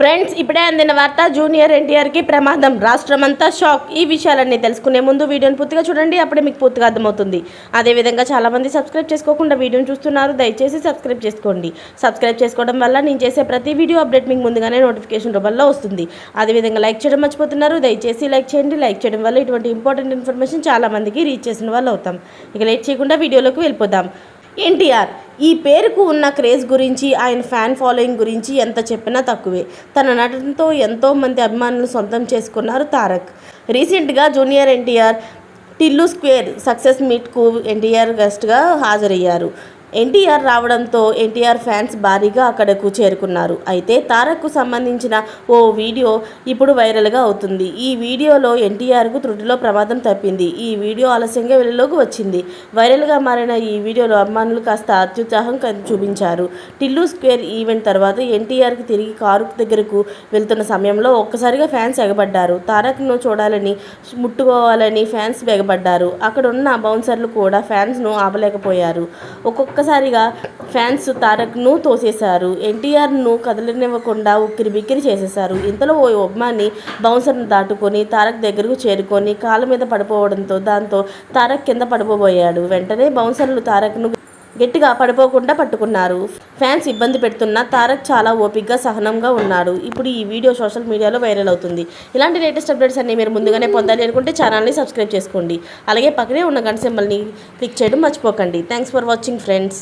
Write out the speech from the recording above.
Friends ఇప్పుడే అందిన వార్త జూనియర్ ఎన్టీఆర్కి ప్రమాదం రాష్ట్రమంతా షాక్. ఈ విషయాలన్నీ తెలుసుకునే ముందు వీడియోని పూర్తిగా చూడండి, అప్పుడే మీకు పూర్తిగా అర్థమవుతుంది. అదేవిధంగా చాలామంది సబ్స్క్రైబ్ చేసుకోకుండా వీడియోని చూస్తున్నారు, దయచేసి సబ్స్క్రైబ్ చేసుకోండి. సబ్స్క్రైబ్ చేసుకోవడం వల్ల నేను చేసే ప్రతి వీడియో అప్డేట్ మీకు ముందుగానే నోటిఫికేషన్ రూపంలో వస్తుంది. అదేవిధంగా లైక్ చేయడం మర్చిపోతున్నారు, దయచేసి లైక్ చేయండి. లైక్ చేయడం వల్ల ఇటువంటి ఇంపార్టెంట్ ఇన్ఫర్మేషన్ చాలామందికి రీచ్ చేసిన వాళ్ళు అవుతాం. ఇక లేట్ చేయకుండా వీడియోలోకి వెళ్ళిపోదాం. ఎన్టీఆర్ ఈ పేరుకు ఉన్న క్రేజ్ గురించి, ఆయన ఫ్యాన్ ఫాలోయింగ్ గురించి ఎంత చెప్పినా తక్కువే. తన నటనతో ఎంతోమంది అభిమానులు సొంతం చేసుకున్నారు తారక్. రీసెంట్గా junior NTR Tillu square success మీట్కు ఎన్టీఆర్ గెస్ట్గా హాజరయ్యారు. ఎన్టీఆర్ రావడంతో ఎన్టీఆర్ ఫ్యాన్స్ భారీగా అక్కడకు చేరుకున్నారు. అయితే తారక్కు సంబంధించిన ఓ వీడియో ఇప్పుడు వైరల్గా అవుతుంది. ఈ వీడియోలో ఎన్టీఆర్కు త్రుటిలో ప్రమాదం తప్పింది. ఈ వీడియో ఆలస్యంగా వెలుగులోకి వచ్చింది. వైరల్గా మారిన ఈ వీడియోలో అభిమానులు కాస్త అత్యుత్సాహం చూపించారు. టిల్లు స్క్వేర్ ఈవెంట్ తర్వాత ఎన్టీఆర్కి తిరిగి కారు దగ్గరకు వెళ్తున్న సమయంలో ఒక్కసారిగా ఫ్యాన్స్ ఎగబడ్డారు. తారక్ను చూడాలని, ముట్టుకోవాలని ఫ్యాన్స్ ఎగబడ్డారు. అక్కడున్న బౌన్సర్లు కూడా ఫ్యాన్స్ను ఆపలేకపోయారు. ఒక్కసారిగా ఫ్యాన్స్ తారక్ను తోసేశారు. ఎన్టీఆర్ను కదలనివ్వకుండా ఉక్కిరి బిక్కిరి చేసేశారు. ఇంతలో ఓ అభిమాని బౌన్సర్ను దాటుకొని తారక్ దగ్గరకు చేరుకొని కాళ్ళ మీద పడిపోవడంతో దాంతో తారక్ కింద పడిపోబోయాడు. వెంటనే బౌన్సర్లు తారక్ను గట్టిగా పడిపోకుండా పట్టుకున్నారు. ఫ్యాన్స్ ఇబ్బంది పెడుతున్నా తారక్ చాలా ఓపికగా సహనంగా ఉన్నాడు. ఇప్పుడు ఈ వీడియో సోషల్ మీడియాలో వైరల్ అవుతుంది. ఇలాంటి లేటెస్ట్ అప్డేట్స్ అన్ని మీరు ముందుగానే పొందాలి అనుకుంటే ఛానల్ని సబ్స్క్రైబ్ చేసుకోండి. అలాగే పక్కనే ఉన్న గంట సింబల్ని క్లిక్ చేయడం మర్చిపోకండి. Thanks for watching friends.